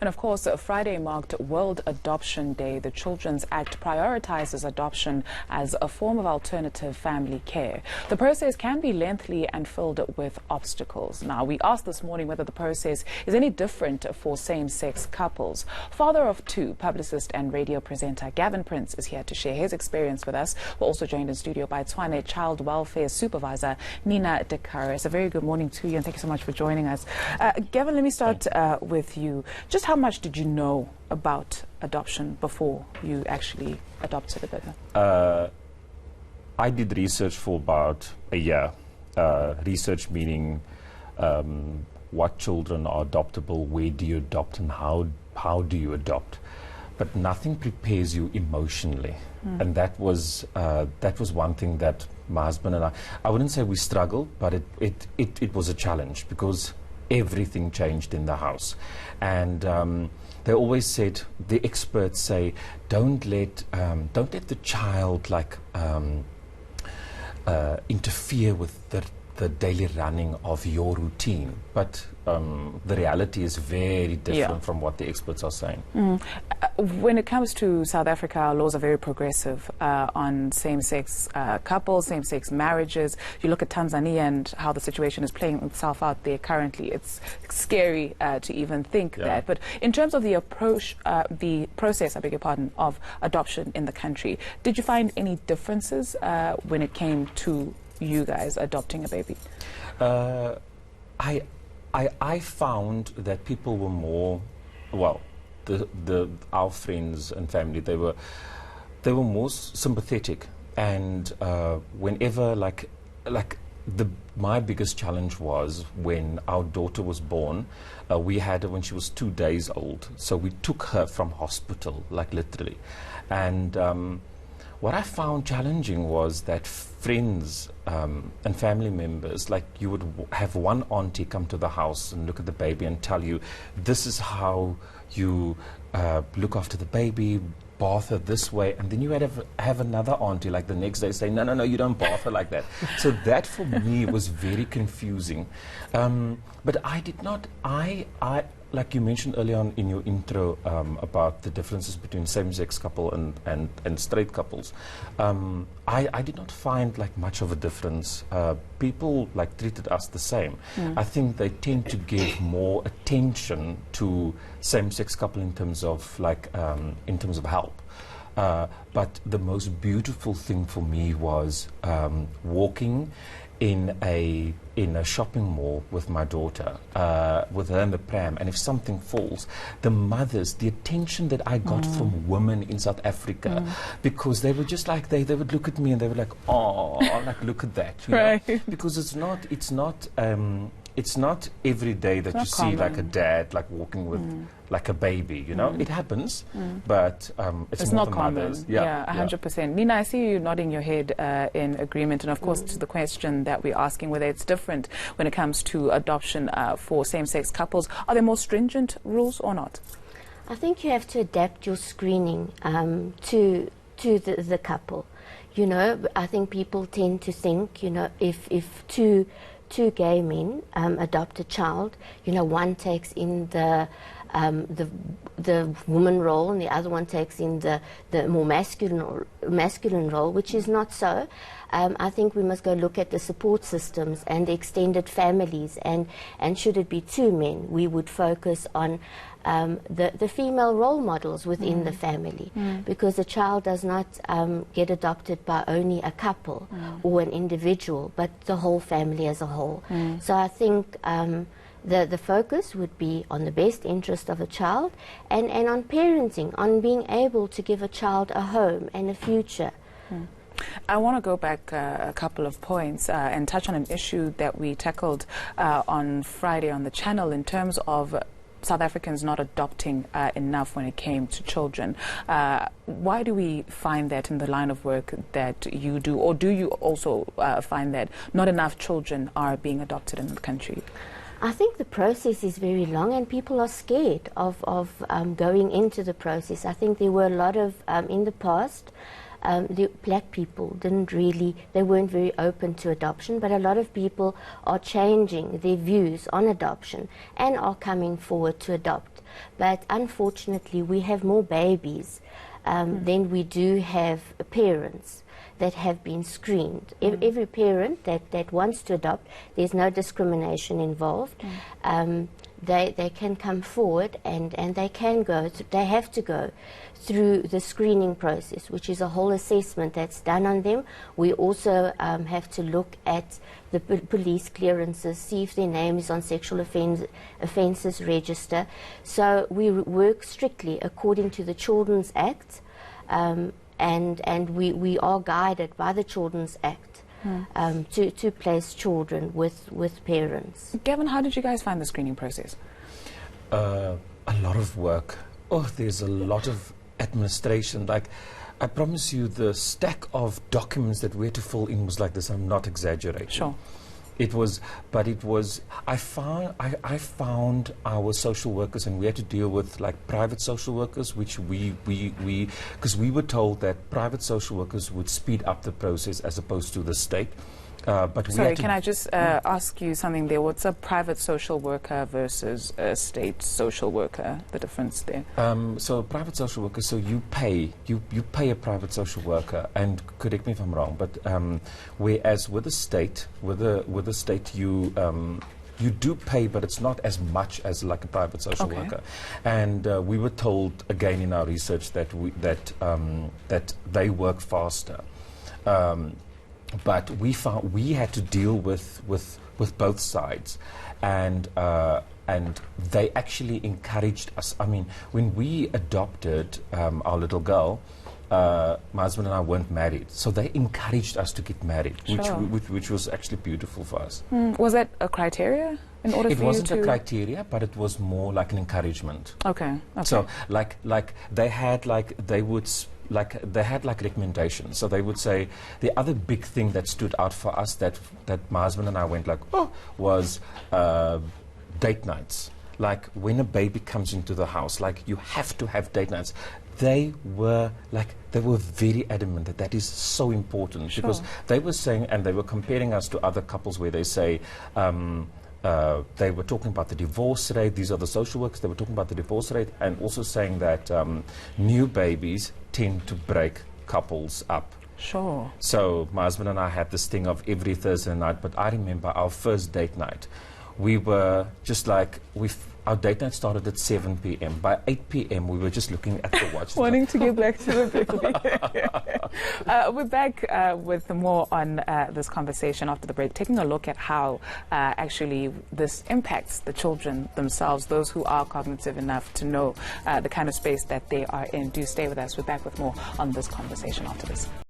And of course, Friday marked World Adoption Day. The Children's Act prioritizes adoption as a form of alternative family care. The process can be lengthy and filled with obstacles. Now, we asked this morning whether the process is any different for same-sex couples. Father of two, publicist and radio presenter Gavin Prince is here to share his experience with us. We're also joined in studio by Tshwane Child Welfare Supervisor Nina Dekaris. A very good morning to you and thank you so much for joining us. Gavin, let me start with you. Just how much did you know about adoption before you actually adopted a baby? I did research for about a year. Research meaning what children are adoptable, where do you adopt, and how do you adopt. But nothing prepares you emotionally. And that was one thing that my husband and I wouldn't say we struggled, but it was a challenge because everything changed in the house. And they always said, the experts say, don't let the child interfere with the daily running of your routine. But the reality is very different from what the experts are saying. When it comes to South Africa, our laws are very progressive on same-sex couples, same-sex marriages. You look at Tanzania and how the situation is playing itself out there currently. It's scary to even think that. But in terms of the approach, the process, I beg your pardon, of adoption in the country, did you find any differences when it came to you guys adopting a baby? I found that people were more, well, our friends and family, they were more sympathetic, and whenever my biggest challenge was when our daughter was born. We had her when she was 2 days old, so we took her from hospital, like literally, and what I found challenging was that friends and family members, like you would have one auntie come to the house and look at the baby and tell you, this is how you look after the baby, bath her this way, and then you had have another auntie like the next day say, no, you don't bath her like that. So that for me was very confusing. But I did not, like you mentioned earlier on in your intro about the differences between same-sex couple and straight couples, I did not find like much of a difference. People like treated us the same. I think they tend to give more attention to same-sex couple in terms of help. But the most beautiful thing for me was walking in a shopping mall with my daughter, with her in the pram, and if something falls, the mothers, the attention that I got from women in South Africa, because they were just like, they would look at me and they were like, oh, like look at that, you know? Because it's not every day that you see like a dad like walking with like a baby, you know. It happens, but it's more not common. Mothers. 100%. Nina, I see you nodding your head in agreement, and of course to the question that we're asking, whether it's different when it comes to adoption for same-sex couples. Are there more stringent rules or not? I think you have to adapt your screening to the couple. You know, I think people tend to think, you know, if two gay men adopt a child, you know, one takes in the woman role and the other one takes in the more masculine role, which is not so. I think we must go look at the support systems and the extended families, and should it be two men, we would focus on the female role models within the family, because a child does not get adopted by only a couple or an individual, but the whole family as a whole. So I think the focus would be on the best interest of a child and on parenting, on being able to give a child a home and a future. I want to go back a couple of points and touch on an issue that we tackled on Friday on the channel in terms of South Africans not adopting enough when it came to children. Why do we find that in the line of work that you do, or do you also find that not enough children are being adopted in the country? I think the process is very long and people are scared of going into the process. I think there were a lot of, in the past, the black people they weren't very open to adoption, but a lot of people are changing their views on adoption and are coming forward to adopt. but unfortunately we have more babies than we do have parents that have been screened. Every parent that wants to adopt, there's no discrimination involved. They can come forward and they have to go through the screening process, which is a whole assessment that's done on them. We also have to look at the police clearances, see if their name is on sexual offences register. So we work strictly according to the Children's Act, and we are guided by the Children's Act to place children with parents. Gavin, how did you guys find the screening process? A lot of work. Oh, there's a lot of administration. Like, I promise you, the stack of documents that we had to fill in was like this. I'm not exaggerating. Sure. It was, but it was, I found our social workers, and we had to deal with like private social workers, which because we were told that private social workers would speed up the process as opposed to the state. But sorry, can I just ask you something there? What's a private social worker versus a state social worker? The difference there? So a private social worker, so you pay a private social worker, and correct me if I'm wrong, but whereas with the state, you do pay, but it's not as much as like a private social worker. And we were told again in our research that that they work faster. But we found we had to deal with both sides, and they actually encouraged us. I mean, when we adopted our little girl, my husband and I weren't married, so they encouraged us to get married, which was actually beautiful for us. Was that a criteria in order for you to? It wasn't a criteria, but it was more like an encouragement. Okay. So like they had they had recommendations. So they would say the other big thing that stood out for us that my husband and I went like, oh, was date nights. Like when a baby comes into the house, like you have to have date nights. They were very adamant that is so important, because they were saying, and they were comparing us to other couples where they say, they were talking about the divorce rate. These are the social workers. They were talking about the divorce rate, and also saying that new babies tend to break couples up. Sure. So my husband and I had this thing of every Thursday night, but I remember our first date night. We were just like, our date night started at 7 p.m. By 8 p.m. we were just looking at the watch. Wanting to get back to the baby. We're back with more on this conversation after the break, taking a look at how actually this impacts the children themselves, those who are cognitive enough to know the kind of space that they are in. Do stay with us. We're back with more on this conversation after this.